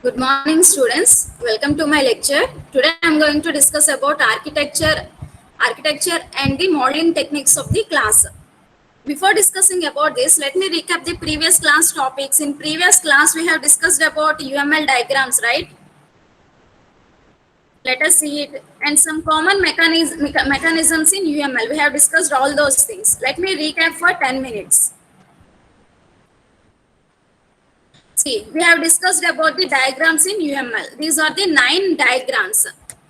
Good morning, students. Welcome to my lecture. Today I am going to discuss about architecture and the modeling techniques of the class. Before discussing about this, let me recap the previous class topics. In previous class, we have discussed about UML diagrams, right? Let us see it. And some common mechanisms in UML. We have discussed all those things. Let me recap for 10 minutes. See, we have discussed about the diagrams in UML. These are the 9 diagrams.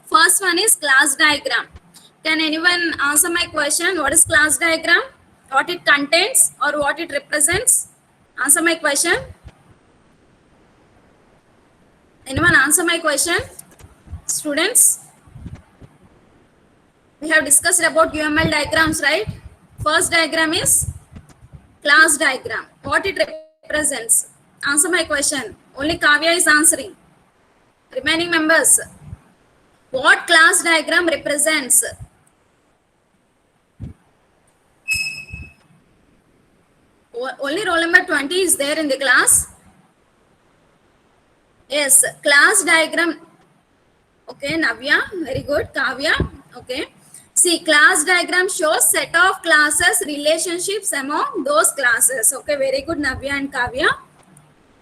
First one is class diagram. Can anyone answer my question? What is class diagram? What it contains or what it represents? Answer my question. Anyone answer my question? Students, we have discussed about UML diagrams, right? First diagram is class diagram. What it represents? Answer my question. Only Kavya is answering. Remaining members, what class diagram represents? Only roll number 20 is there in the class. Yes, class diagram. Okay, Navya, very good. Kavya, okay. See, class diagram shows set of classes, relationships among those classes. Okay, very good, Navya and Kavya.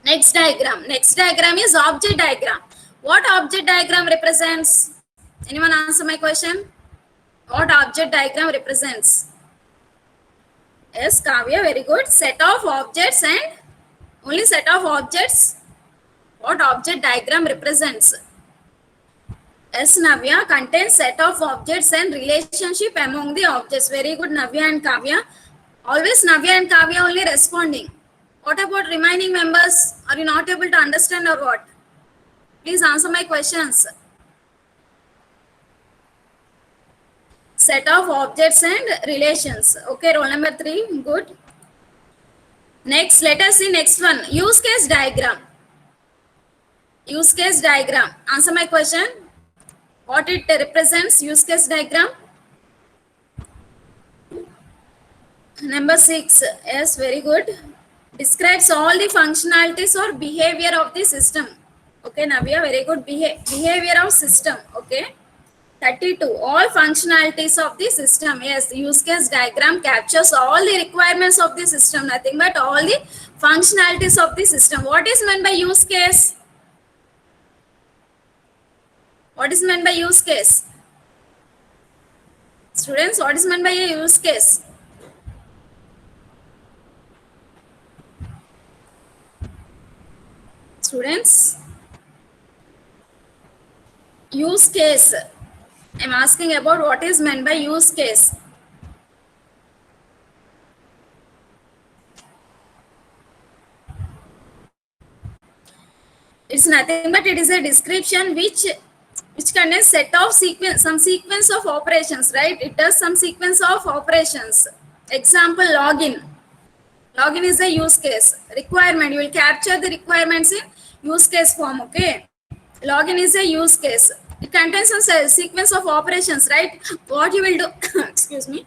Next diagram. Next diagram is object diagram. What object diagram represents? Anyone answer my question? What object diagram represents? Yes, Kavya, very good. Set of objects and only set of objects. What object diagram represents? Yes, Navya, contains set of objects and relationship among the objects. Very good, Navya and Kavya. Always Navya and Kavya only responding. What about remaining members? Are you not able to understand or what? Please answer my questions. Set of objects and relations. Okay, roll number 3. Good. Next, let us see next one. Use case diagram. Use case diagram. Answer my question. What it represents? Use case diagram. Number 6. Yes, very good. Describes all the functionalities or behavior of the system. Okay, Navya, very good. Behavior of system. Okay. 32. All functionalities of the system. Yes, use case diagram captures all the requirements of the system. Nothing but all the functionalities of the system. What is meant by use case? What is meant by use case? Students, what is meant by a use case? Students, use case. I am asking about what is meant by use case. It's nothing but it is a description which contains set of some sequence of operations, right? It does some sequence of operations. Example, login. Login is a use case. Requirement, you will capture the requirements in use case form, okay? Login is a use case. It contains some sequence of operations, right? What you will do, excuse me,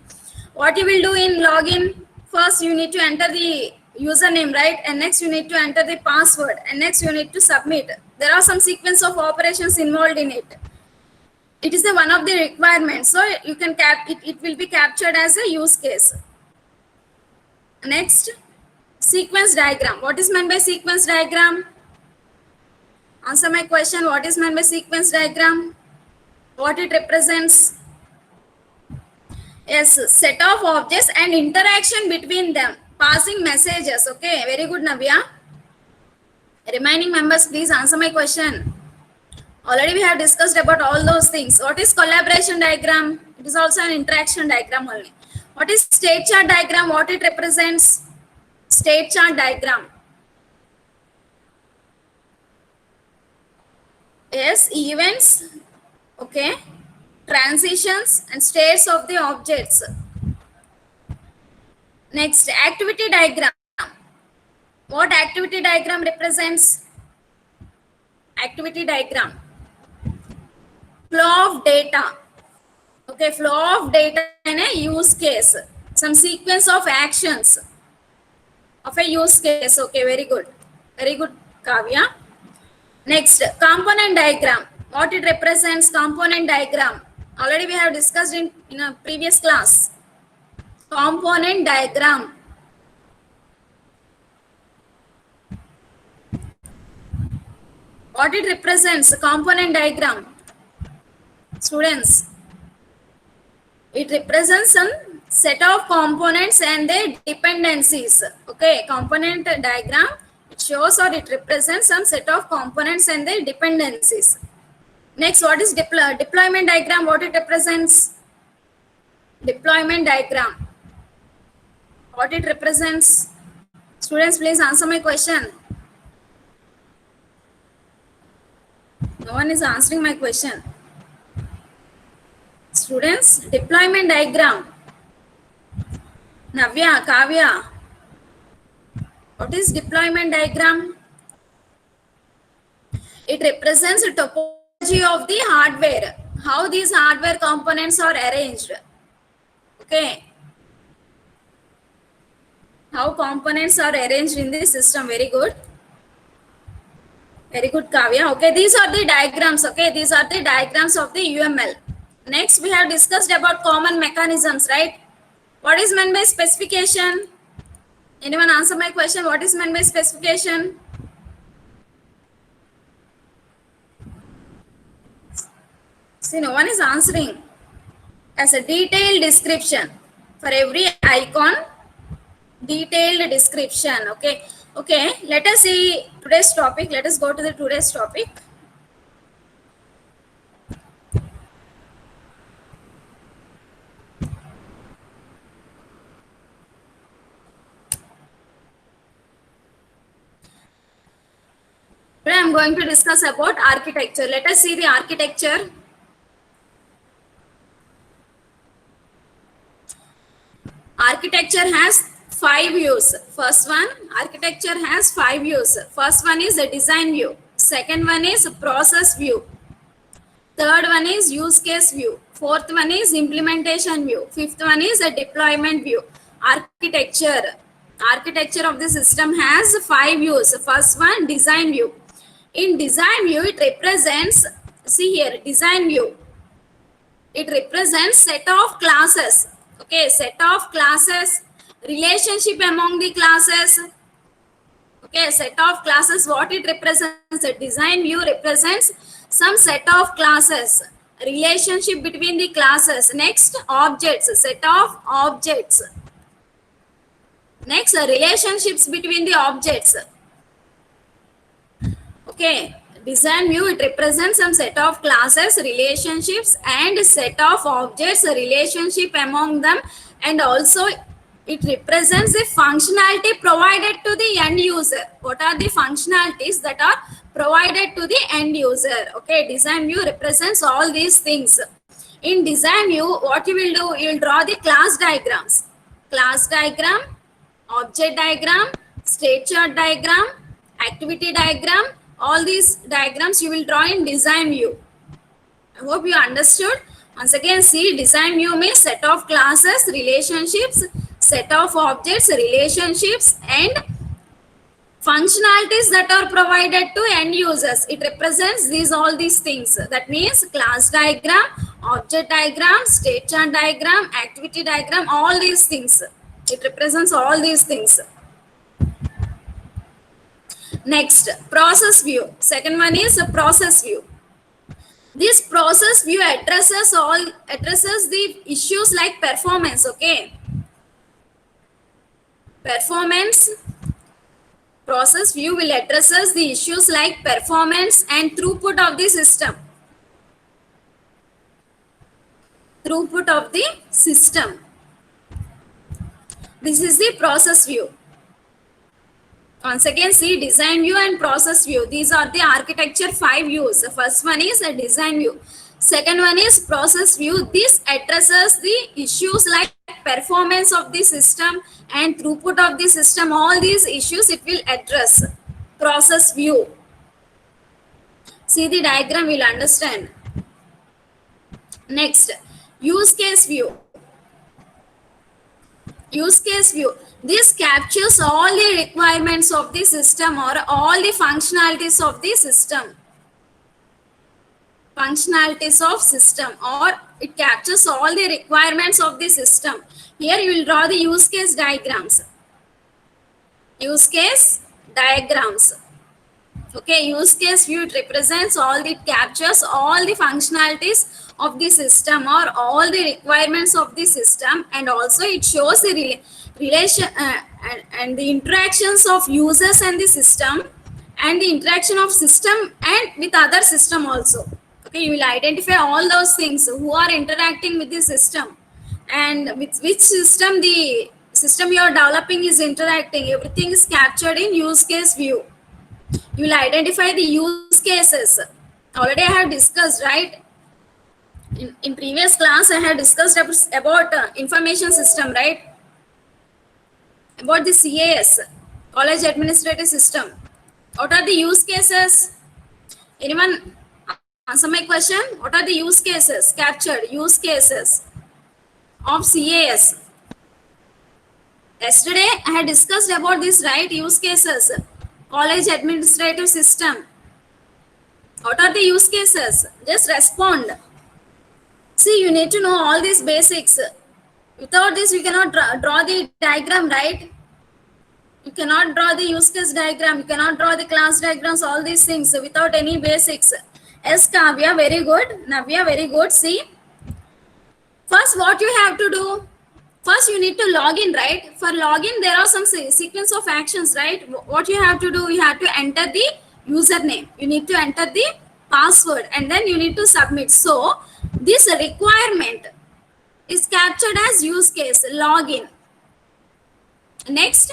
what you will do in login, first you need to enter the username, right? And next you need to enter the password, and next you need to submit. There are some sequence of operations involved in it. It is the one of the requirements, so you can it will be captured as a use case. Next, sequence diagram. What is meant by sequence diagram? Answer my question. What is meant by sequence diagram? What it represents? Yes, set of objects and interaction between them. Passing messages. Okay, very good, Navya. Remaining members, please answer my question. Already we have discussed about all those things. What is collaboration diagram? It is also an interaction diagram only. What is state chart diagram? What it represents? State chart diagram. Yes, events, okay, transitions and states of the objects. Next, activity diagram. What activity diagram represents? Activity diagram. Flow of data. Okay, flow of data in a use case. Some sequence of actions of a use case. Okay, very good. Very good, Kavya. Next, component diagram. What it represents, component diagram. Already we have discussed in a previous class. Component diagram. What it represents, component diagram. Students, it represents some set of components and their dependencies. Okay, component diagram, it shows or it represents some set of components and their dependencies. Next, what is deployment diagram? What it represents? Deployment diagram. What it represents? Students, please answer my question. No one is answering my question. Students, deployment diagram. Navya, Kavya. What is deployment diagram? It represents the topology of the hardware. How these hardware components are arranged. Okay. How components are arranged in the system. Very good. Very good, Kavya. Okay, these are the diagrams. Okay, these are the diagrams of the UML. Next, we have discussed about common mechanisms, right? What is meant by specification? Anyone answer my question? What is meant by specification? See, no one is answering. As a detailed description for every icon, detailed description. Okay. Okay, let us see today's topic. Let us go to the today's topic. Today I am going to discuss about architecture. Let us see the architecture. Architecture has 5 views. First one, architecture has 5 views. First one is the design view. Second one is process view. Third one is use case view. Fourth one is implementation view. Fifth one is a deployment view. Architecture of the system has 5 views. First one, design view. In design view, it represents, see here, design view. It represents set of classes. Okay, set of classes, relationship among the classes. Okay, set of classes, what it represents? The design view represents some set of classes, relationship between the classes. Next, objects, set of objects. Next, relationships between the objects. Okay, design view, it represents some set of classes, relationships and set of objects, relationship among them, and also it represents the functionality provided to the end user. What are the functionalities that are provided to the end user? Okay, design view represents all these things. In design view, what you will do, you will draw the class diagrams. Class diagram, object diagram, state chart diagram, activity diagram. All these diagrams you will draw in design view. I hope you understood. Once again, see, design view means set of classes, relationships, set of objects, relationships, and functionalities that are provided to end users. It represents all these things. That means class diagram, object diagram, state chart diagram, activity diagram, all these things. It represents all these things. Next, process view. Second one is a process view. This process view addresses the issues like performance. Okay, performance. Process view will addresses the issues like performance and throughput of the system. Throughput of the system. This is the process view. Once again, see, design view and process view. These are the architecture 5 views. The first one is a design view. Second one is process view. This addresses the issues like performance of the system and throughput of the system. All these issues it will address. Process view. See the diagram, you will understand. Next, use case view. Use case view. This captures all the requirements of the system or all the functionalities of the system. functionalities of system, or it captures all the requirements of the system. Here you will draw the use case diagrams. Use case diagrams. Okay, use case view, it represents all, it captures all the functionalities of the system or all the requirements of the system, and also it shows the relation and the interactions of users and the system, and the interaction of system and with other system also. Okay, you will identify all those things, who are interacting with the system and with which system the system you are developing is interacting. Everything is captured in use case view. You will identify the use cases. Already I have discussed, right? In previous class I have discussed about information system, right? About the CAS, college administrative system. What are the use cases? Anyone answer my question? What are the use cases, captured use cases of CAS? Yesterday I had discussed about this, right? Use cases, college administrative system. What are the use cases? Just respond. See, you need to know all these basics. Without this, you cannot draw the diagram, right? You cannot draw the use case diagram. You cannot draw the class diagrams, all these things without any basics. Yes, Kavya, very good. Navya, very good. See, first what you have to do? First, you need to log in, right? For login, there are some sequence of actions, right? What you have to do, you have to enter the username. You need to enter the password, and then you need to submit. So, this requirement is captured as use case, login. Next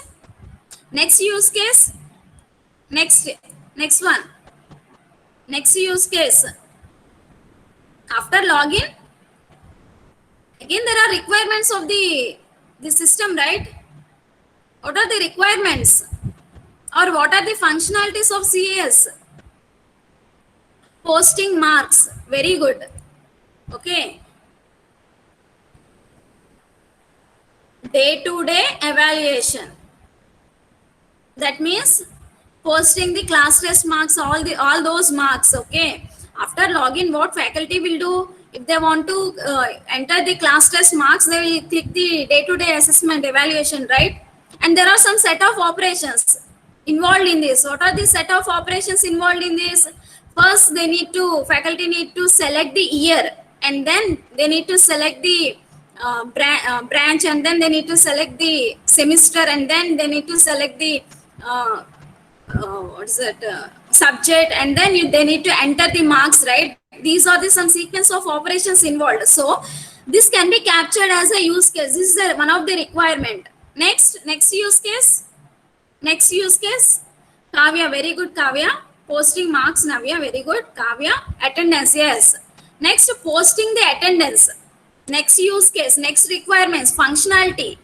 use case, next one, next use case. After login, again there are requirements of the system, right? What are the requirements, or what are the functionalities of CAS? Posting marks, very good. Okay, day-to-day evaluation, that means posting the class test marks, all those marks. Okay, after login, what faculty will do? If they want to enter the class test marks, they will click the day-to-day assessment evaluation, right? And there are some set of operations involved in this. What are the set of operations involved in this? First, faculty need to select the year, and then they need to select the branch, and then they need to select the semester, and then they need to select the subject, and then they need to enter the marks, right? These are some sequence of operations involved. So this can be captured as a use case. This is one of the requirement. Next use case. Next use case. Kavya, very good, Kavya. Posting marks, Navya, very good. Kavya, attendance, yes. Next, posting the attendance. Next use case, next requirements, functionality.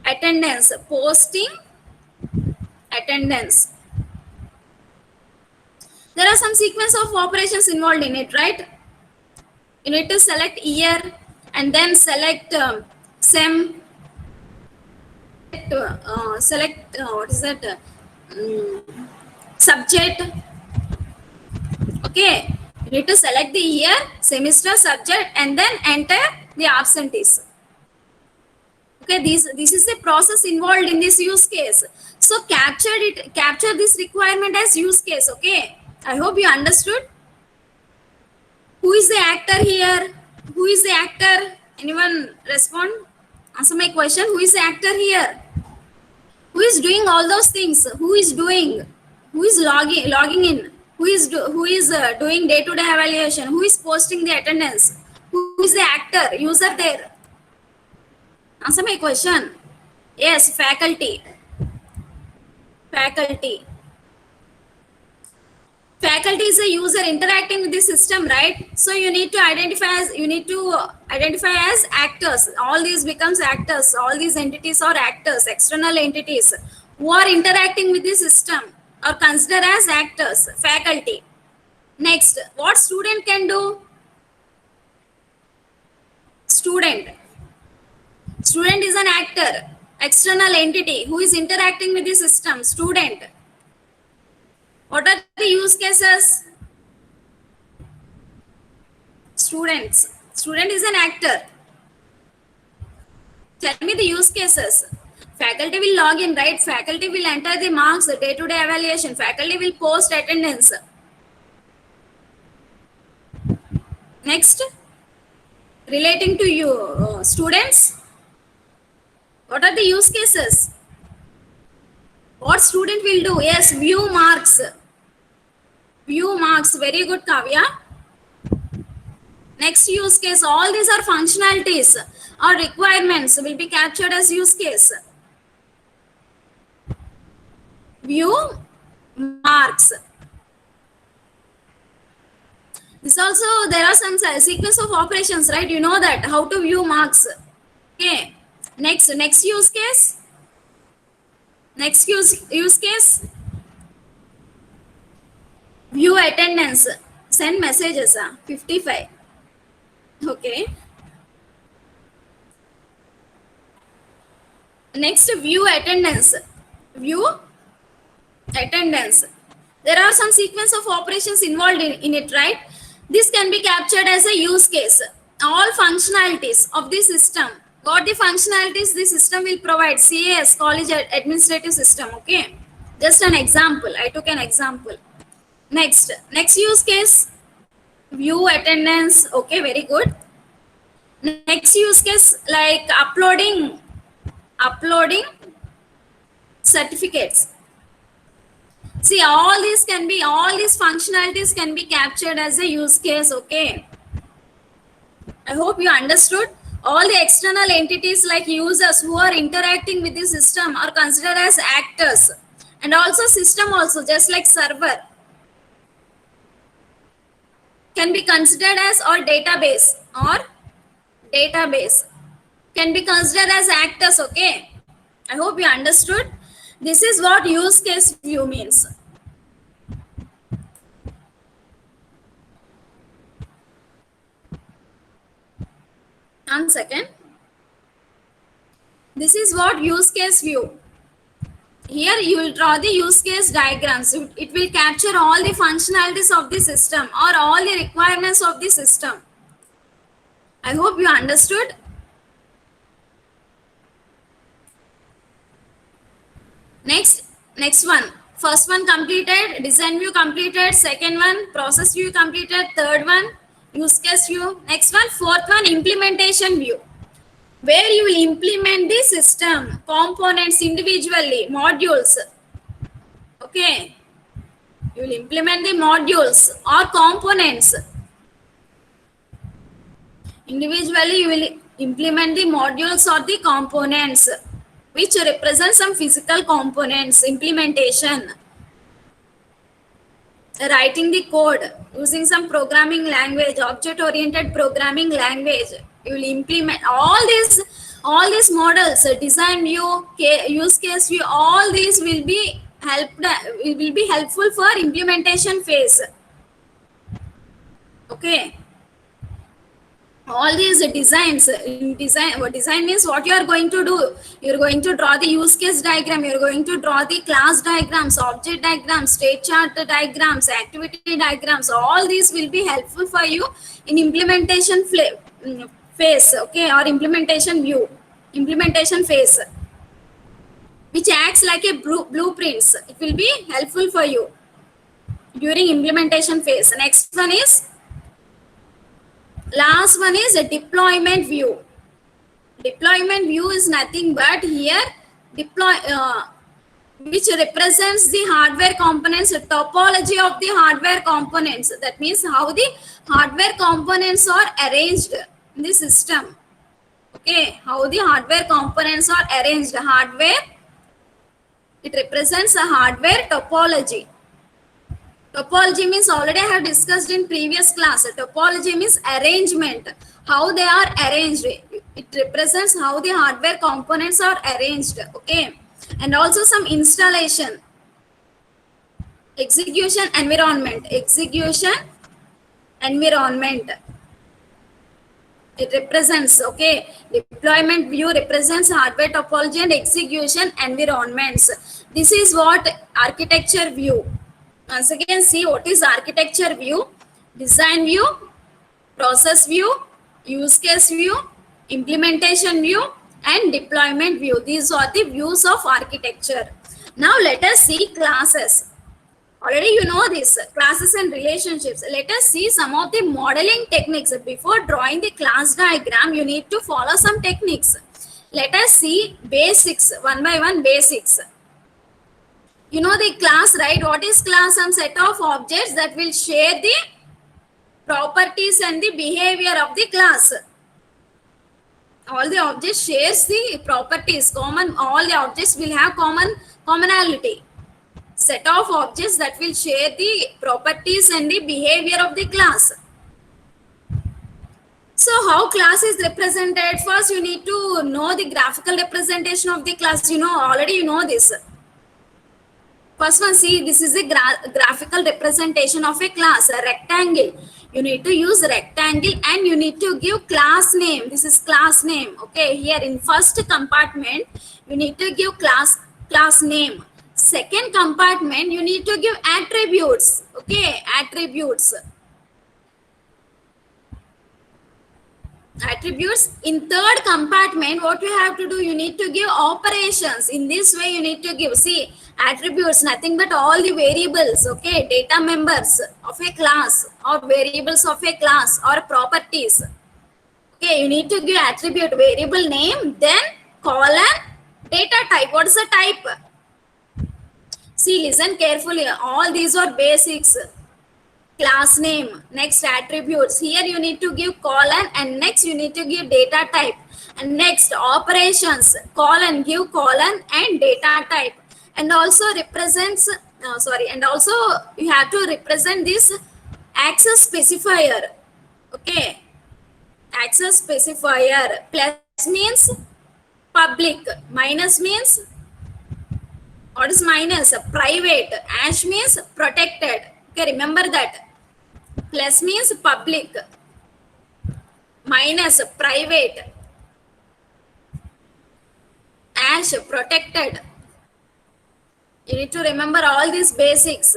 Attendance, posting attendance. There are some sequence of operations involved in it, right? You need to select year, and then select SEM, select what is that, subject. Okay, you need to select the year, semester, subject, and then enter the absentees. Okay, this is the process involved in this use case. So capture this requirement as use case. Okay, I hope you understood. Who is the actor here? Who is the actor? Anyone respond? Answer my question. Who is the actor here? Who is doing all those things? Who is doing? Who is logging in? Who is doing day-to-day evaluation? Who is posting the attendance? Who is the actor, user there? Answer my question. Yes, faculty. Faculty is a user interacting with the system, right? So you need to identify as actors. All these becomes actors. All these entities are actors, external entities who are interacting with the system are considered as actors, faculty. Next, what student can do? Student is an actor, external entity who is interacting with the system, student. What are the use cases? Student is an actor. Tell me the use cases. Faculty will log in, right? Faculty will enter the marks, day-to-day evaluation. Faculty will post attendance. Next, relating to you, students. What are the use cases? What student will do? Yes, view marks. View marks. Very good, Kavya. Next use case. All these are functionalities or requirements will be captured as use case. View marks. This also, there are some sequence of operations, right? You know that how to view marks. Okay. Next use case. Next use case. View attendance. Send messages. 55. Okay. Next, view attendance. View attendance. There are some sequence of operations involved in it, right? This can be captured as a use case. All functionalities of the system. What the functionalities the system will provide? CAS, College Administrative System. Okay. Just an example. I took an example. Next use case. View attendance. Okay, very good. Next use case, like uploading certificates. See, all these functionalities can be captured as a use case. Okay, I hope you understood. All the external entities like users who are interacting with the system are considered as actors, and also system also, just like server can be considered as, or database can be considered as actors. Okay, I hope you understood. This is what use case view means. One second. This is what use case view. Here you will draw the use case diagrams. It will capture all the functionalities of the system or all the requirements of the system. I hope you understood. Next one. First one completed, design view completed, second one process view completed, third one use case view. Next one, fourth one, implementation view, where you will implement the system components individually, modules. Okay, you will implement the modules or components individually. You will implement the modules or the components which represent some physical components. Implementation, writing the code using some programming language, object oriented programming language. You will implement all these models, design view, use case view. All these will be helpful for implementation phase. Okay, all these design means what you are going to do. You are going to draw the use case diagram, you are going to draw the class diagrams, object diagrams, state chart diagrams, activity diagrams. All these will be helpful for you in implementation phase. Okay, or implementation phase, which acts like a blueprints. It will be helpful for you during implementation phase. Next one is, last one is a deployment view. Deployment view is nothing but here which represents the hardware components, topology of the hardware components. That means how the hardware components are arranged in the system. Okay, how the hardware components are arranged. Hardware, it represents a hardware topology. Topology means, already I have discussed in previous class. Topology means arrangement, how they are arranged. It represents how the hardware components are arranged. Okay, and also some installation, execution environment. It represents, okay, deployment view represents hardware topology and execution environments. This is what architecture view. Once again, see what is architecture view, design view, process view, use case view, implementation view, and deployment view. These are the views of architecture. Now let us see classes. Already you know this, classes and relationships. Let us see some of the modeling techniques. Before drawing the class diagram, you need to follow some techniques. Let us see basics, one by one basics. You know the class, right? What is class? Some set of objects that will share the properties and the behavior of the class. All the objects shares the properties, common, all the objects will have commonality. Set of objects that will share the properties and the behavior of the class. So how class is represented? First you need to know the graphical representation of the class. You know, already you know this. First one, see, this is a graphical representation of a class, a rectangle. You need to use rectangle and you need to give class name. This is class name. Okay, here in first compartment, you need to give class name. Second compartment, you need to give attributes. Okay, attributes. Attributes. In third compartment, what you have to do, you need to give operations. In this way, you need to give, see, attributes, nothing but all the variables, okay, data members of a class or variables of a class or properties. Okay, you need to give attribute, variable name, then colon, data type. What is the type? See, listen carefully. All these are basics. Class name, next attributes. Here you need to give colon and next you need to give data type. And next operations, colon, give colon and data type. And also represents, and also you have to represent this access specifier. Okay, access specifier. Plus means public, minus means, what is minus? Private. Hash means protected. Okay, remember that. Plus means public, minus private, hash protected. You need to remember all these basics.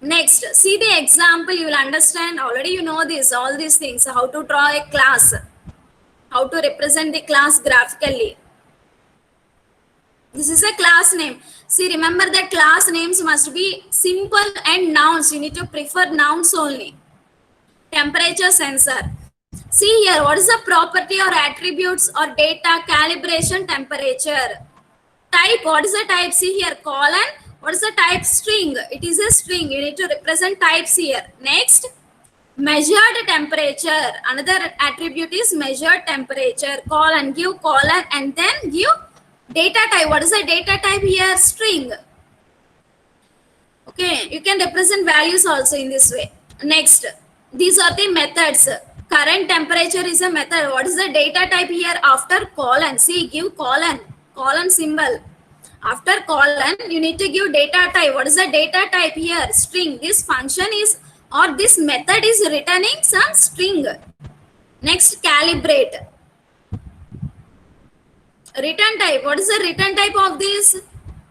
Next, see the example, you will understand. Already you know this, all these things, how to draw a class, how to represent the class graphically. This is a class name. See, remember that class names must be simple and nouns. You need to prefer nouns only. Temperature sensor. See here, what is the property or attributes or data calibration temperature? Type, what is the type? See here, colon. What is the type? String. It is a string. You need to represent types here. Next, measured temperature. Another attribute is measured temperature. Colon, give colon and then give data type. What is the data type here? String. Okay, you can represent values also in this way. Next, these are the methods. Current temperature is a method. What is the data type here? After colon, see, give colon symbol. After colon, you need to give data type. What is the data type here? String. This function is, or this method is returning some string. Next, calibrate. Return type. What is the return type of this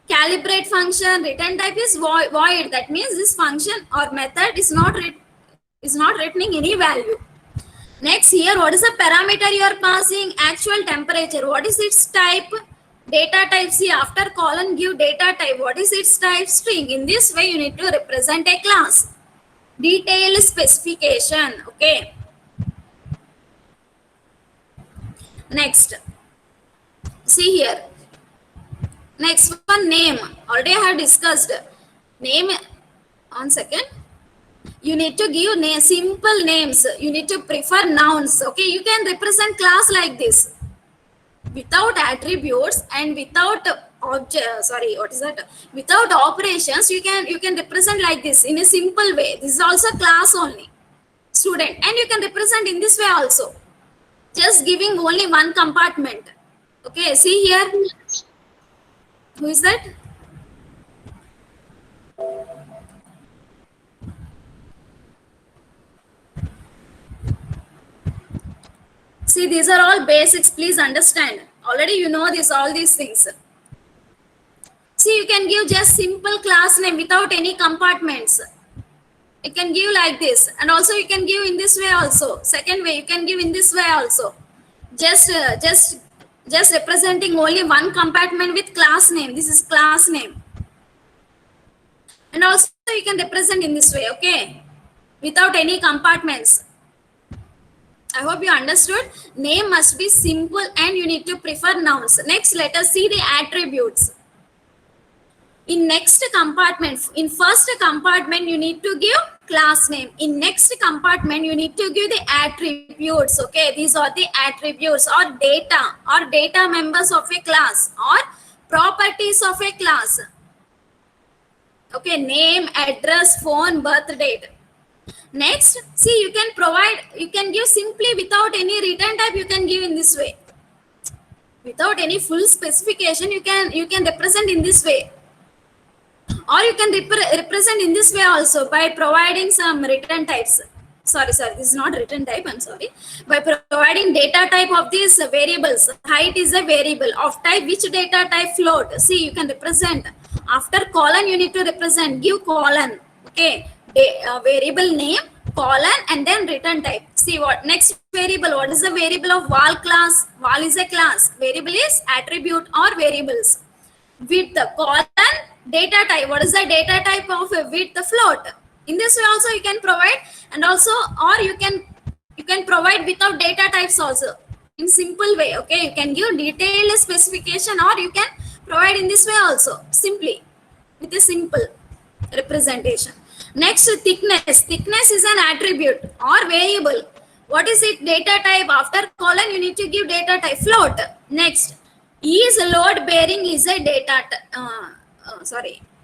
calibrate function? Return type is void. That means this function or method is not returning any value. Next, here, what is the parameter you are passing? Actual temperature. What is its type? Data type. See, after colon, give data type. What is its type? String. In this way, you need to represent a class. Detailed specification. Okay. Next, see here. Next one, name. Already I have discussed. Name. 1 second. You need to give simple names. You need to prefer nouns. Okay, you can represent class like this, without attributes and without without operations. You can represent like this in a simple way. This is also class only, student, and you can represent in this way also, just giving only one compartment. Okay, see here, who is that? See, these are all basics. Please understand. Already you know this, all these things. See, you can give just simple class name without any compartments. You can give like this, and also you can give in this way also. Second way, you can give in this way also. Just representing only one compartment with class name. This is class name. And also you can represent in this way, okay, without any compartments. I hope you understood. Name must be simple and you need to prefer nouns. Next, let us see the attributes. In next compartment, in first compartment, you need to give class name. In next compartment, you need to give the attributes. Okay, these are the attributes or data members of a class or properties of a class. Okay, name, address, phone, birth date. Next, see, you can give simply without any return type. You can give in this way. Without any full specification, you can represent in this way. Or you can represent in this way also by providing some return types. Sorry, this is not return type, I'm sorry. By providing data type of these variables. Height is a variable of type, which data type? Float. See, you can represent. After colon, you need to represent, give colon. Okay, variable name, colon, and then return type. See what next variable, what is the variable of val class? Val is a class. Variable is attribute or variables. Width, colon, data type. What is the data type of width? Float. In this way also you can provide, and also or you can provide without data types also in simple way. Okay, you can give detailed specification or you can provide in this way also simply with a simple representation. Next, thickness. Thickness is an attribute or variable. What is it? Data type. After colon you need to give data type. Float. Next, is load bearing is a data.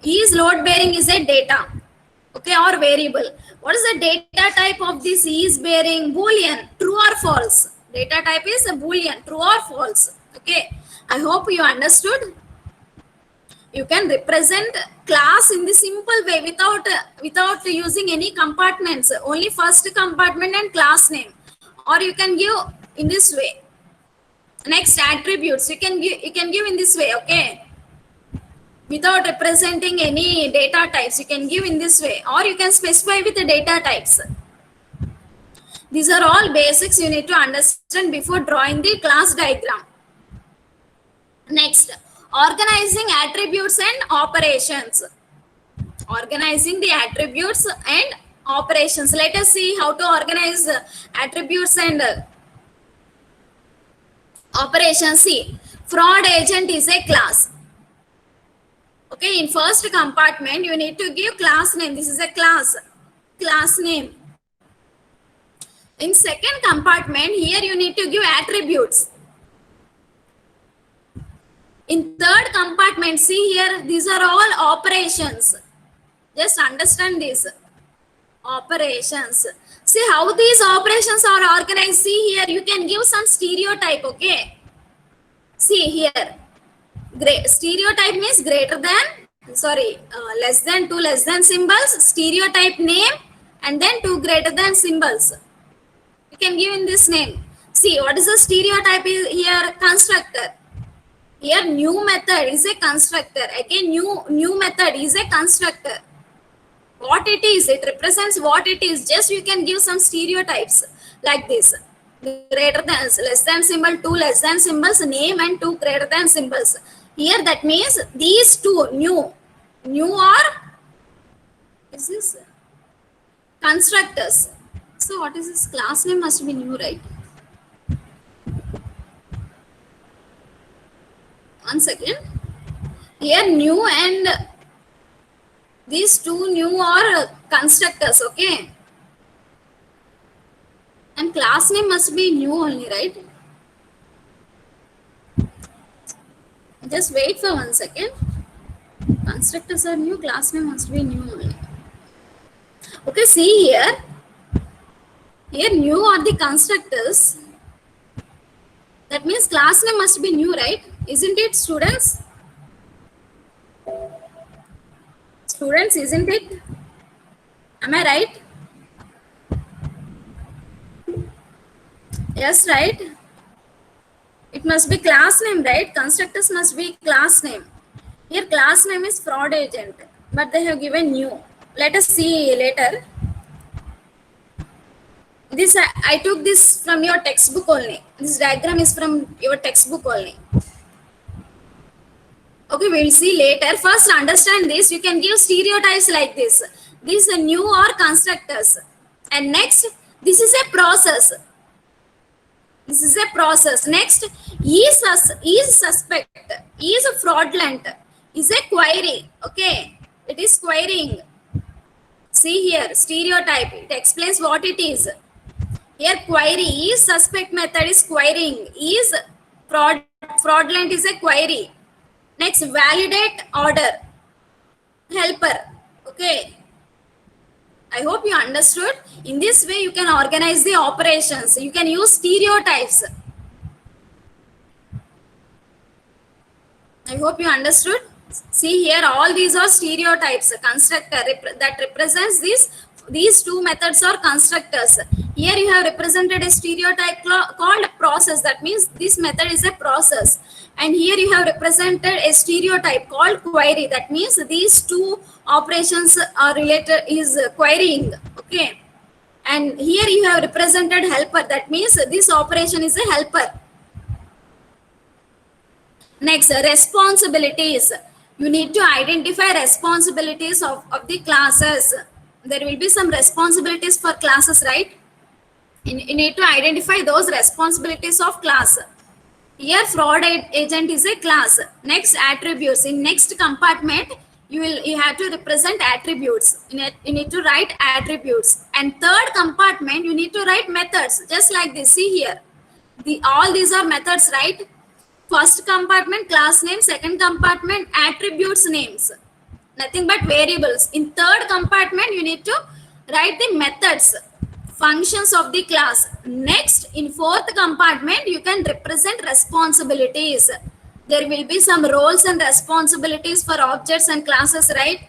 Is load bearing is a data. Okay, or variable. What is the data type of this is bearing? Boolean. True or false? Data type is a Boolean. True or false? Okay, I hope you understood. You can represent class in the simple way without using any compartments. Only first compartment and class name. Or you can give in this way. Next, attributes. You can give in this way. Okay, without representing any data types, you can give in this way, or you can specify with the data types. These are all basics you need to understand before drawing the class diagram. Next, organizing attributes and operations. Organizing the attributes and operations. Let us see how to organize attributes and operations. See, fraud agent is a class. Okay, in first compartment, you need to give class name. This is a class name. In second compartment, here you need to give attributes. In third compartment, see here, these are all operations. Just understand this. Operations. See how these operations are organized. See here, you can give some stereotype, okay? See here. Stereotype means greater than, less than, two less than symbols, stereotype name, and then two greater than symbols. You can give in this name. See, what is the stereotype here? Constructor. Here new method is a constructor. Again, new method is a constructor. What it is, it represents what it is. Just you can give some stereotypes like this. Greater than, less than symbol, two less than symbols, name, and two greater than symbols. Here that means these two new are is this constructors. So what is this? Class name must be new, right? One second. Here new and these two new are constructors, okay? And class name must be new only, right? Just wait for 1 second. Constructors are new, class name must be new only. Okay, see here. Here new are the constructors. That means class name must be new, right? Isn't it, students? Students, isn't it? Am I right? Yes, right? It must be class name, right? Constructors must be class name. Here class name is fraud agent, but they have given new. Let us see later. This I took this from your textbook only. This diagram is from your textbook only. Okay, we will see later. First, understand this. You can give stereotypes like this. These are new or constructors. And next, this is a process. This is a process. Next, is suspect, is fraudulent, is a query. Okay, it is querying. See here, stereotype. It explains what it is. Here, query is suspect method is querying. Is fraudulent is a query. Next, validate order, helper. Okay, I hope you understood. In this way, you can organize the operations. You can use stereotypes. I hope you understood. See here, all these are stereotypes. Constructor that represents these two methods are constructors. Here you have represented a stereotype called process. That means this method is a process. And here you have represented a stereotype called query. That means these two operations are related is querying. Okay. And here you have represented helper. That means this operation is a helper. Next, responsibilities. You need to identify responsibilities of the classes. There will be some responsibilities for classes, right? You need to identify those responsibilities of class. Here, fraud agent is a class. Next, attributes. In next compartment, you have to represent attributes. You need to write attributes. And third compartment, you need to write methods. Just like this. See here. All these are methods, right? First compartment, class name. Second compartment, attributes names. Nothing but variables. In third compartment, you need to write the methods, functions of the class. Next, in fourth compartment, you can represent responsibilities. There will be some roles and responsibilities for objects and classes, right?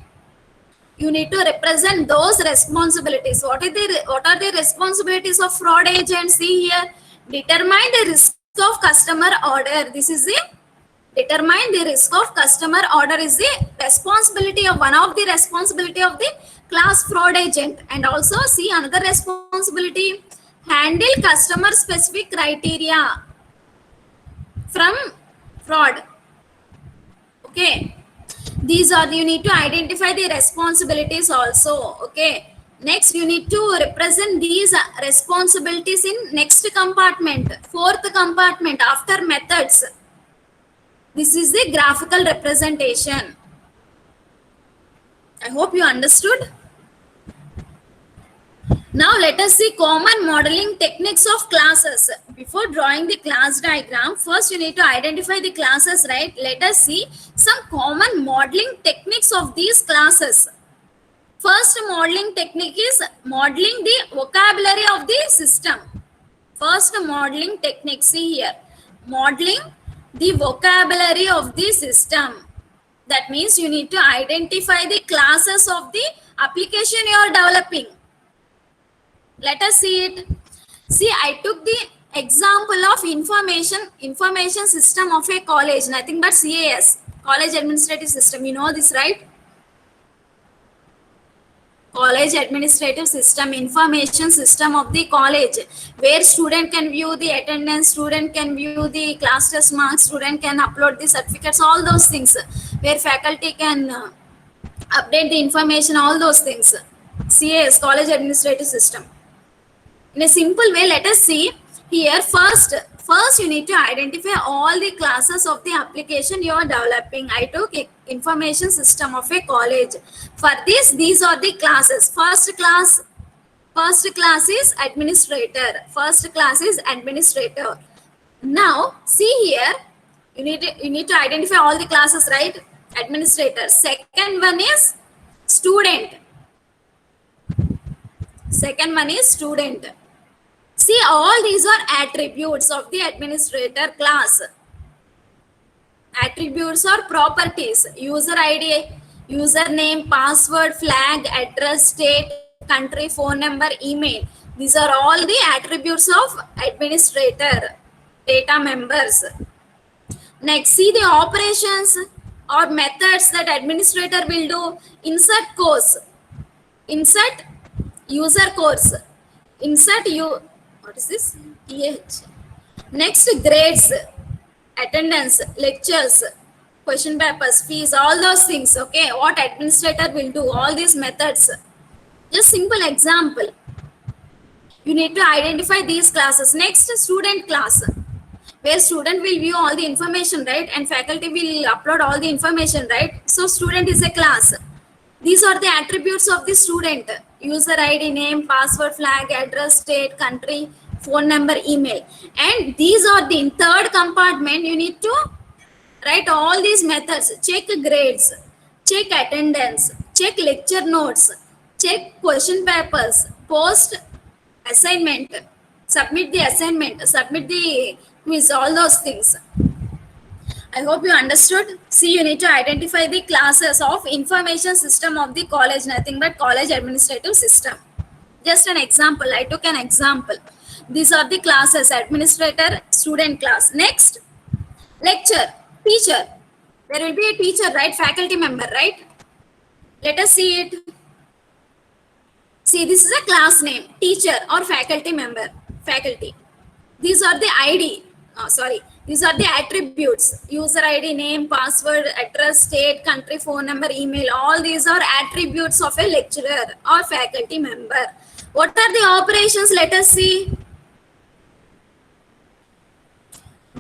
You need to represent those responsibilities. What are the responsibilities of fraud agents? See here, determine the risk of customer order. This is the determine the risk of customer order is the responsibility of one of the responsibility of the class fraud agent. And also see another responsibility, handle customer specific criteria from fraud. Okay, these are you need to identify the responsibilities also. Okay, next you need to represent these responsibilities in next compartment, fourth compartment after methods. This is the graphical representation. I hope you understood. Now let us see common modeling techniques of classes. Before drawing the class diagram, first you need to identify the classes, right? Let us see some common modeling techniques of these classes. First modeling technique is modeling the vocabulary of the system. First modeling technique, see here, modeling the vocabulary of the system. That means you need to identify the classes of the application you are developing. Let us see it. See, I took the example of information system of a college, nothing but CAS, college administrative system. You know this, right? College administrative system, information system of the college, where student can view the attendance, student can view the class test marks, student can upload the certificates, all those things, where faculty can update the information, all those things. CAS, college administrative system. In a simple way, let us see here. First you need to identify all the classes of the application you are developing. I took information system of a college. For this, these are the classes. First class is administrator. First class is administrator. Now see here, you need to identify all the classes, right? Administrator. Second one is student. Second one is student. See, all these are attributes of the administrator class. Attributes are properties. User ID, username, password, flag, address, state, country, phone number, email. These are all the attributes of administrator, data members. Next, see the operations or methods that administrator will do. Insert course. Insert user course. insert you, what is this? TH. Next, grades, attendance, lectures, question papers, fees, all those things. Okay, what administrator will do, all these methods. Just simple example. You need to identify these classes. Next, student class, where student will view all the information, right? And faculty will upload all the information, right? So student is a class. These are the attributes of the student: user ID, name, password, flag, address, state, country, phone number, email. And these are the, in third compartment, you need to write all these methods. Check grades, check attendance, check lecture notes, check question papers, post assignment, submit the assignment, submit the quiz, all those things. I hope you understood. See, you need to identify the classes of information system of the college, nothing but college administrative system. Just an example, I took an example. These are the classes: administrator, student class. Next, lecture, teacher. There will be a teacher, right? Faculty member, right? Let us see it. See, this is a class name, teacher or faculty member, faculty. These are the ID. These are the attributes: user ID, name, password, address, state, country, phone number, email. All these are attributes of a lecturer or faculty member. What are the operations? Let us see.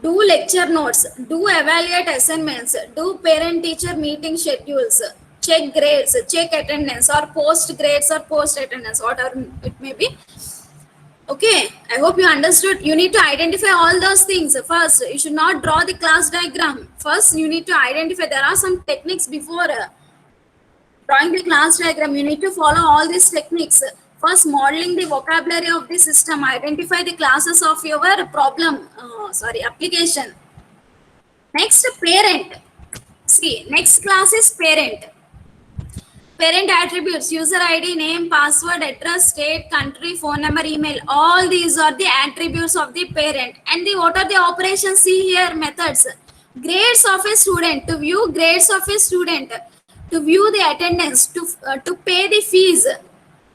Do lecture notes, do evaluate assignments, do parent-teacher meeting schedules, check grades, check attendance, or post grades or post attendance, whatever it may be. Okay, I hope you understood. You need to identify all those things. First, you should not draw the class diagram. First, you need to identify. There are some techniques before drawing the class diagram. You need to follow all these techniques. First, modeling the vocabulary of the system. Identify the classes of your problem, application. Next, parent. See, next class is parent. Parent attributes: user ID, name, password, address, state, country, phone number, email. All these are the attributes of the parent. And what are the operations? See here, methods. Grades of a student. To view grades of a student, to view the attendance, to pay the fees,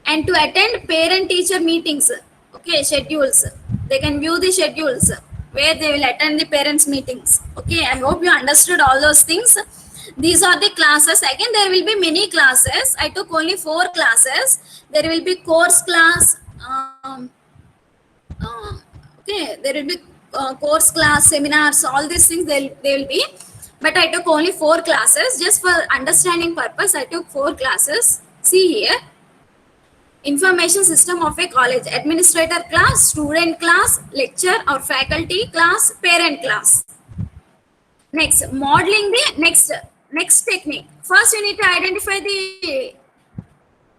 and to attend parent-teacher meetings. Okay, schedules. They can view the schedules where they will attend the parents' meetings. Okay, I hope you understood all those things. These are the classes. Again, there will be many classes. I took only 4 classes. There will be course class. There will be course class, seminars, all these things they will be. But I took only 4 classes. Just for understanding purpose, I took 4 classes. See here. Information system of a college: administrator class, student class, lecture or faculty class, parent class. Next, modeling the next technique. First, you need to identify the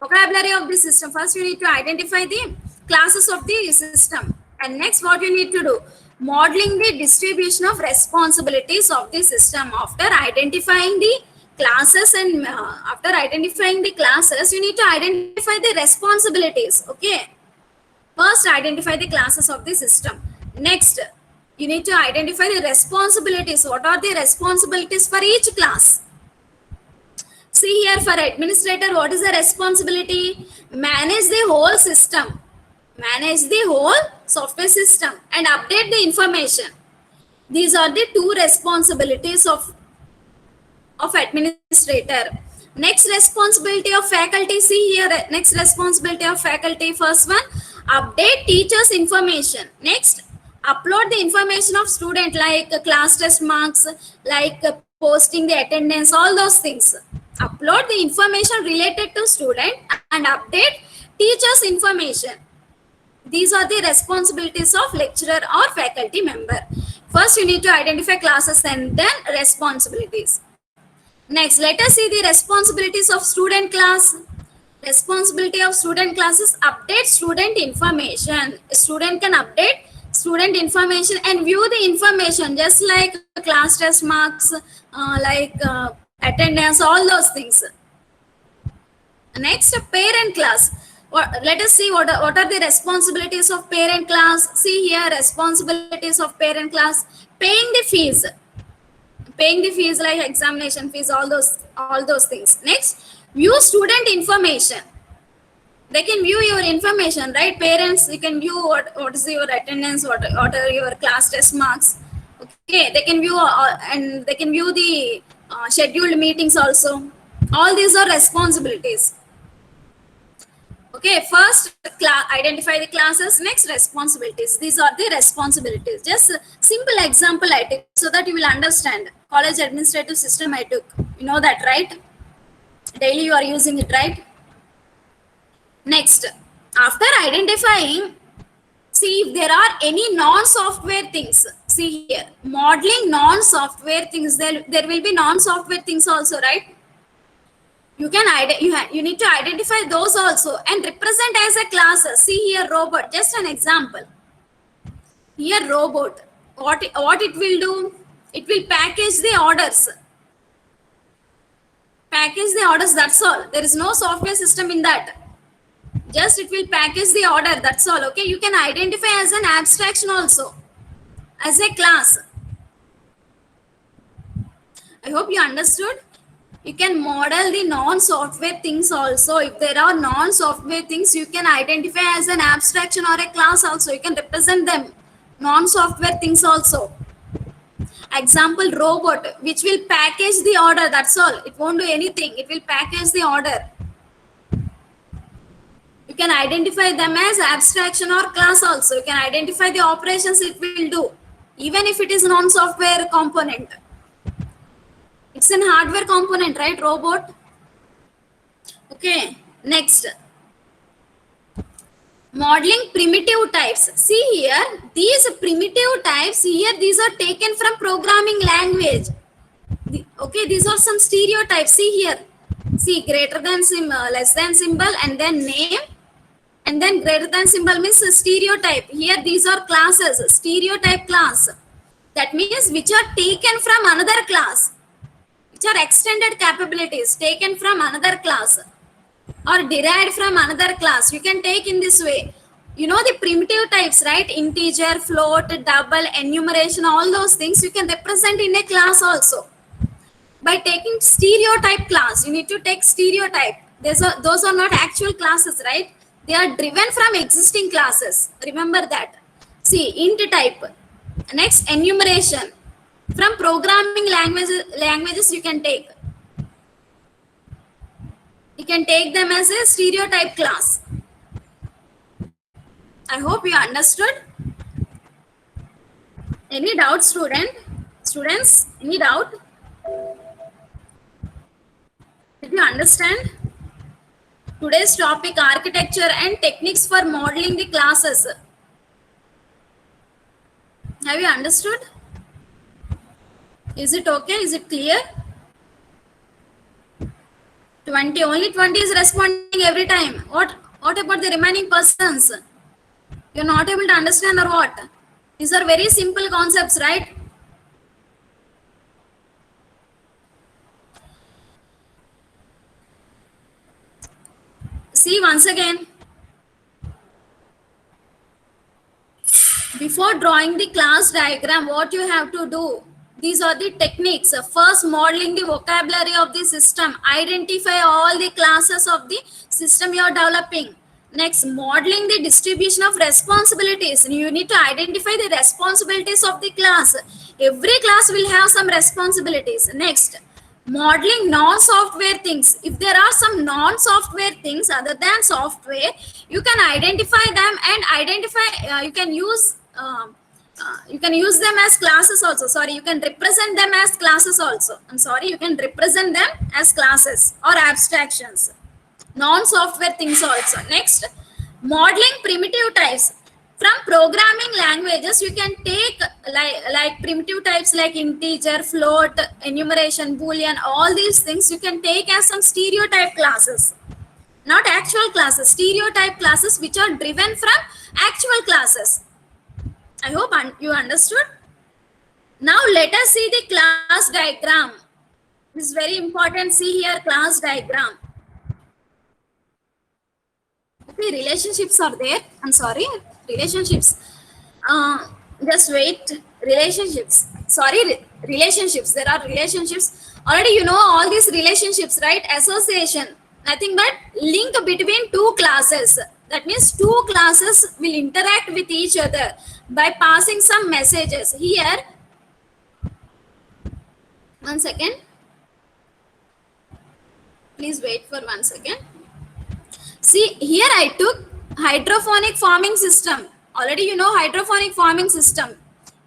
vocabulary of the system. First, you need to identify the classes of the system. And next, what you need to do? Modeling the distribution of responsibilities of the system. After identifying the classes and after identifying the classes, you need to identify the responsibilities. Okay. First, identify the classes of the system. Next, you need to identify the responsibilities. What are the responsibilities for each class? See here, for administrator, what is the responsibility? Manage the whole system. Manage the whole software system and update the information. These are the 2 responsibilities of administrator. Next responsibility of faculty. See here, next responsibility of faculty. First one, update teachers' information. Next, upload the information of student, like class test marks, like posting the attendance, all those things. Upload the information related to student and update teachers' information. These are the responsibilities of lecturer or faculty member. First, you need to identify classes and then responsibilities. Next, let us see the responsibilities of student class. Responsibility of student class is update student information. A student can update student information and view the information, just like class test marks, attendance, all those things. Next, parent class. Let us see what are the responsibilities of parent class. See here, responsibilities of parent class: paying the fees. Paying the fees like examination fees, all those things. Next, view student information. They can view your information, right? Parents, you can view what is your attendance, what are your class test marks. Okay, they can view and they can view the scheduled meetings also. All these are responsibilities. Okay, first identify the classes, next responsibilities. These are the responsibilities. Just a simple example I took so that you will understand. College administrative system I took. You know that, right? Daily you are using it, right? Next, after identifying, see if there are any non-software things. See here, modeling non-software things. There will be non-software things also, right? You can you need to identify those also and represent as a class. See here, robot. Just an example. Here, robot. What it will do? It will package the orders. Package the orders. That's all. There is no software system in that. Just it will package the order. That's all. Okay. You can identify as an abstraction also, as a class. I hope you understood. You can model the non-software things also. If there are non-software things, you can identify as an abstraction or a class also. You can represent them. Non-software things also. Example, robot, which will package the order. That's all. It won't do anything. It will package the order. You can identify them as abstraction or class also. You can identify the operations it will do, even if it is non-software component. It's an hardware component, right? Robot. Okay. Next. Modeling primitive types. See here, these primitive types here, these are taken from programming language. Okay, these are some stereotypes. See here. See, greater than symbol, less than symbol, and then name. And then greater than symbol means stereotype. Here, these are classes. Stereotype class. That means which are taken from another class. Which are extended capabilities taken from another class or derived from another class. You can take in this way. You know the primitive types, right? Integer, float, double, enumeration, all those things you can represent in a class also. By taking stereotype class, you need to take stereotype. Those are not actual classes, right? They are driven from existing classes. Remember that. See, int type. Next, enumeration. From programming languages you can take. You can take them as a stereotype class. I hope you understood. Any doubt, students? Any doubt? Did you understand? Today's topic, architecture and techniques for modeling the classes. Have you understood? Is it okay? Is it clear? 20, only 20 is responding every time. What about the remaining persons? You're not able to understand or what? These are very simple concepts, right? See once again. Before drawing the class diagram, what you have to do? These are the techniques. First, modeling the vocabulary of the system. Identify all the classes of the system you are developing. Next, modeling the distribution of responsibilities. You need to identify the responsibilities of the class. Every class will have some responsibilities. Next, modeling non-software things. If there are some non-software things other than software, you can identify them and identify. You can use them as classes also. Sorry, you can represent them as classes also. I'm sorry, you can represent them as classes or abstractions. Non-software things also. Next, modeling primitive types. From programming languages, you can take like primitive types like integer, float, enumeration, boolean, all these things you can take as some stereotype classes. Not actual classes, stereotype classes which are driven from actual classes. I hope you understood. Now let us see the class diagram. This is very important. See here, class diagram. Okay, relationships are there. I'm sorry, relationships. Just wait. Relationships. Sorry, relationships. There are relationships. Already you know all these relationships, right? Association. nothing but link between two classes. That means two classes will interact with each other by passing some messages. Here, one second. Please wait for 1 second. See, here I took hydroponic farming system. Already you know hydroponic farming system.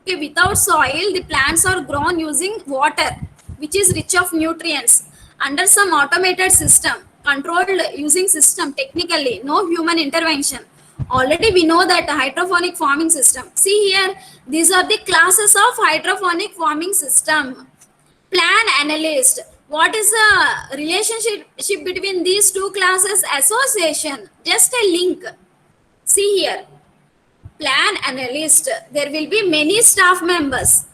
Okay, without soil, the plants are grown using water, which is rich of nutrients, under some automated system, controlled using system technically, no human intervention. Already we know that hydroponic farming system. See here, these are the classes of hydroponic farming system. Plan analyst. What is the relationship between these two classes? Association, just a link. See here, plan analyst, there will be many staff members,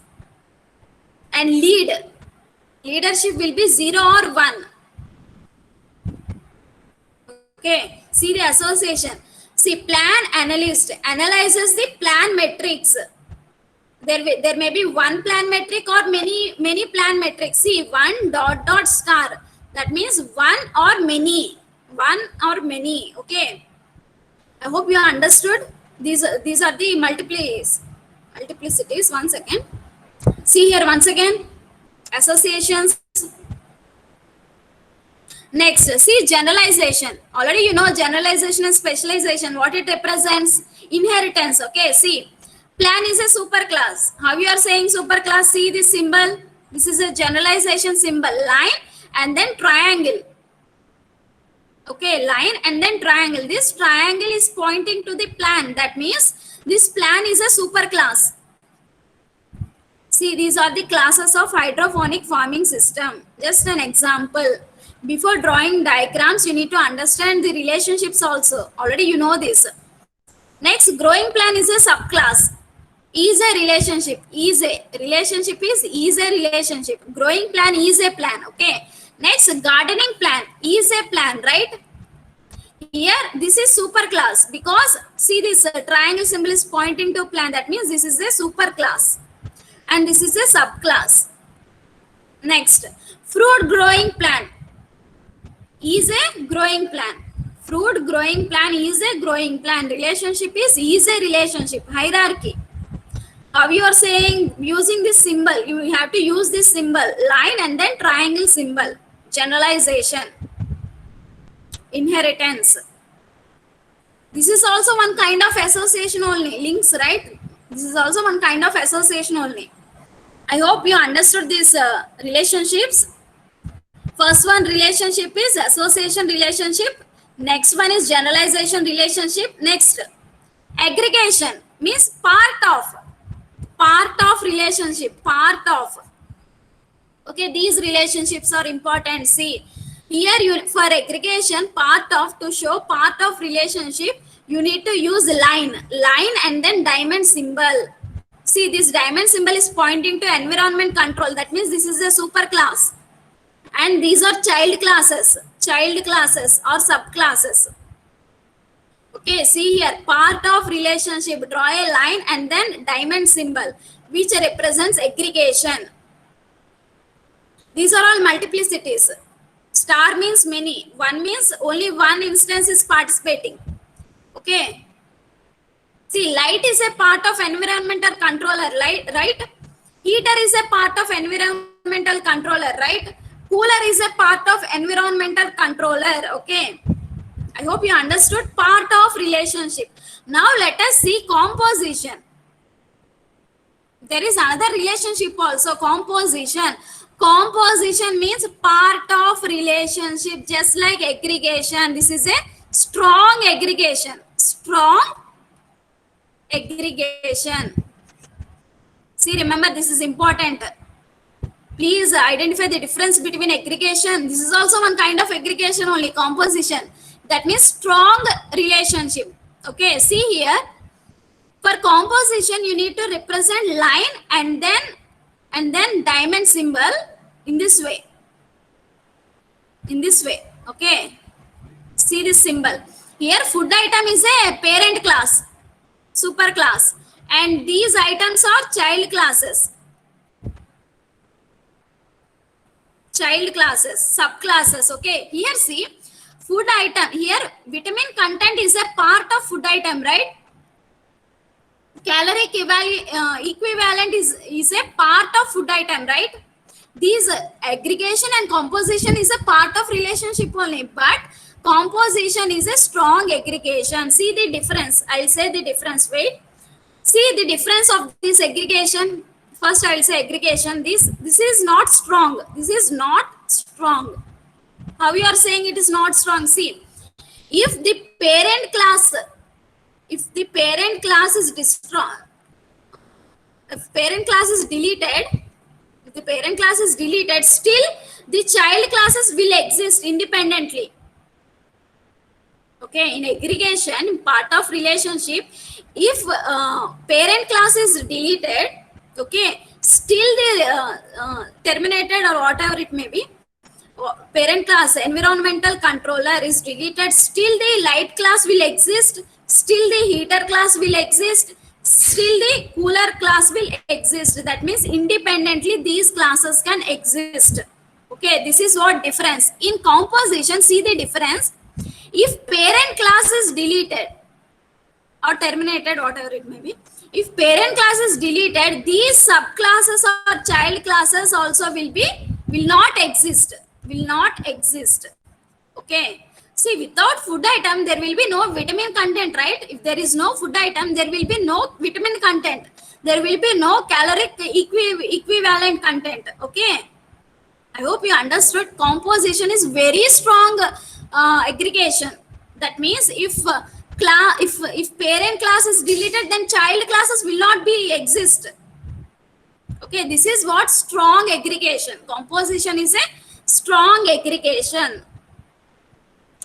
and leadership will be 0 or 1. Okay, see the association. See, plan analyst analyzes the plan metrics. There may be one plan metric or many plan metrics. See, one dot star, that means one or many. Okay, I hope you understood. These are the multiplicities. 1 second. See here once again, associations. Next, see generalization. Already you know generalization and specialization, what it represents. Inheritance. Okay, see, plan is a superclass. How you are saying superclass? See this symbol. This is a generalization symbol. Line and then triangle. Okay, line and then triangle. This triangle is pointing to the plan. That means this plan is a superclass. See, these are the classes of hydroponic farming system. Just an example. Before drawing diagrams, you need to understand the relationships also. Already you know this. Next, growing plan is a subclass. Is a relationship. Is a relationship is a relationship. Growing plan is a plan. Okay. Next, gardening plan is a plan, right? Here, this is superclass because see this triangle symbol is pointing to plan. That means this is a superclass and this is a subclass. Next, fruit growing plan is a growing plan. Fruit growing plan is a growing plan. Relationship is a relationship. Hierarchy. How you are saying using this symbol? You have to use this symbol, line and then triangle symbol. Generalization. Inheritance. This is also one kind of association only. Links, right? This is also one kind of association only. I hope you understood these relationships. First one relationship is association relationship. Next one is generalization relationship. Next, aggregation means part of relationship, part of. Okay, these relationships are important. See, here you for aggregation, part of, to show part of relationship, you need to use line and then diamond symbol. See, this diamond symbol is pointing to environment control. That means this is a super class. And these are child classes or subclasses. Okay, see here, part of relationship, draw a line and then diamond symbol, which represents aggregation. These are all multiplicities. Star means many. One means only one instance is participating. Okay. See, light is a part of environmental controller, right? Heater is a part of environmental controller, right? Cooler is a part of environmental controller. Okay. I hope you understood part of relationship. Now let us see composition. There is another relationship also, composition. Composition means part of relationship, just like aggregation. This is a strong aggregation. Strong aggregation. See, remember, this is important. Please identify the difference between aggregation. This is also one kind of aggregation only, composition. That means strong relationship. Okay, see here. For composition, you need to represent line and then diamond symbol in this way. In this way. Okay. See this symbol. Here, food item is a parent class, super class. And these items are child classes. Child classes, subclasses. Okay. Here, see, food item. Here vitamin content is a part of food item, right? Caloric equivalent is a part of food item, right? These aggregation and composition is a part of relationship only, but composition is a strong aggregation. See the difference. I'll say the difference. Wait. See the difference of this aggregation. First I'll say aggregation. This is not strong. This is not strong. How you are saying it is not strong? See, if the parent class is destroyed, if parent class is deleted, if the parent class is deleted, still the child classes will exist independently. Okay, in aggregation, part of relationship, if parent class is deleted, okay, still the terminated or whatever it may be, parent class environmental controller is deleted, still the light class will exist, still the heater class will exist, still the cooler class will exist. That means independently these classes can exist. Okay, this is what difference. In composition, see the difference. If parent class is deleted or terminated, whatever it may be, if parent class is deleted, these subclasses or child classes also will not exist. Okay, see, without food item there will be no vitamin content, right? If there is no food item, there will be no vitamin content, there will be no caloric equivalent content. Okay, I hope you understood. Composition is very strong aggregation. That means if parent class is deleted, then child classes will not be exist. Okay, this is what strong aggregation. Composition is a strong aggregation.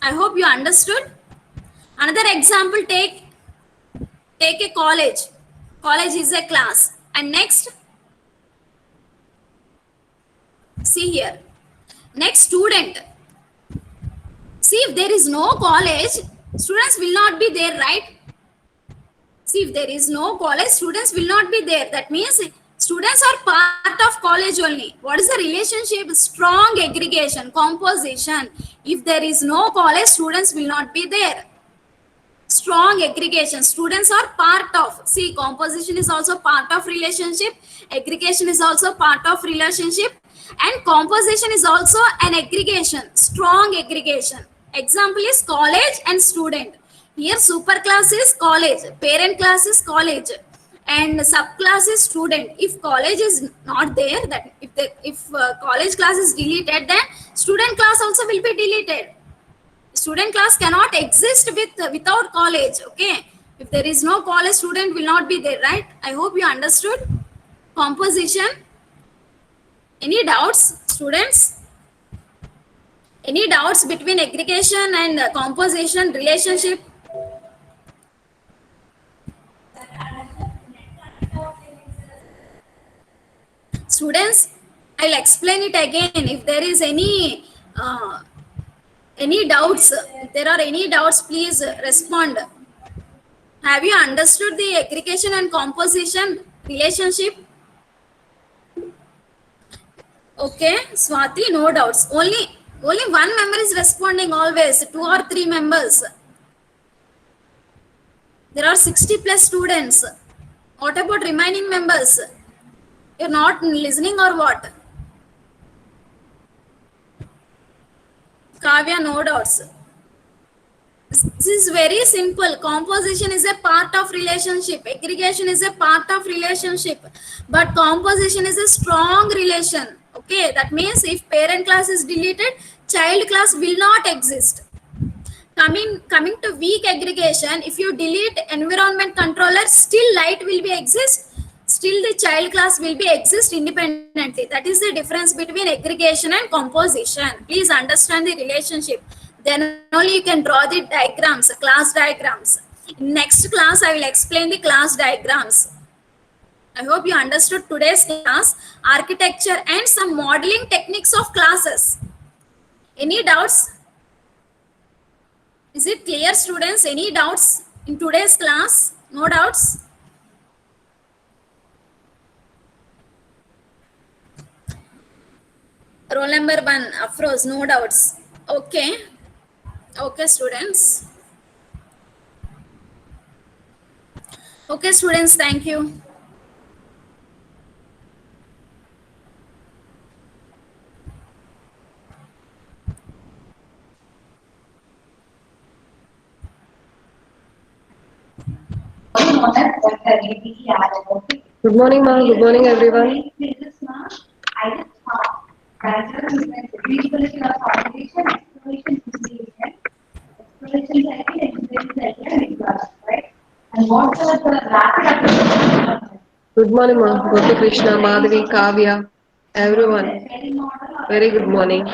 I hope you understood. Another example, take a college. College is a class. And next, see here. Next, student. See, if there is no college, students will not be there, right? See, if there is no college, students will not be there. That means students are part of college only. What is the relationship? Strong aggregation, composition. If there is no college, students will not be there. Strong aggregation, students are part of. See, composition is also part of relationship. Aggregation is also part of relationship. And composition is also an aggregation, strong aggregation. Example is college and student. Here superclass is college, parent class is college, and subclass is student. If college is not there, that if college class is deleted, then student class also will be deleted. Student class cannot exist without college. Okay, if there is no college, student will not be there, right? I hope you understood composition. Any doubts, students? Any doubts between aggregation and composition relationship? Students, I'll explain it again. If there is any doubts, if there are any doubts, please respond. Have you understood the aggregation and composition relationship? Okay, Swati, no doubts. Only one member is responding always, 2 or 3 members. There are 60 plus students. What about remaining members? You're not listening or what? Kavya, no doubts. This is very simple. Composition is a part of relationship. Aggregation is a part of relationship. But composition is a strong relation. Okay, that means if parent class is deleted, child class will not exist. Coming to weak aggregation, if you delete environment controller, still light will be exist. Still the child class will be exist independently. That is the difference between aggregation and composition. Please understand the relationship. Then only you can draw the diagrams, class diagrams. In next class, I will explain the class diagrams. I hope you understood today's class, architecture and some modeling techniques of classes. Any doubts? Is it clear, students? Any doubts in today's class? No doubts? Roll number 1, Afroz, no doubts. Okay. Okay, students. Okay, students, thank you. Good morning, ma'am. Good morning, everyone. Good morning, ma'am. Gopi Krishna, Madhavi, Kavya, everyone. Very good morning.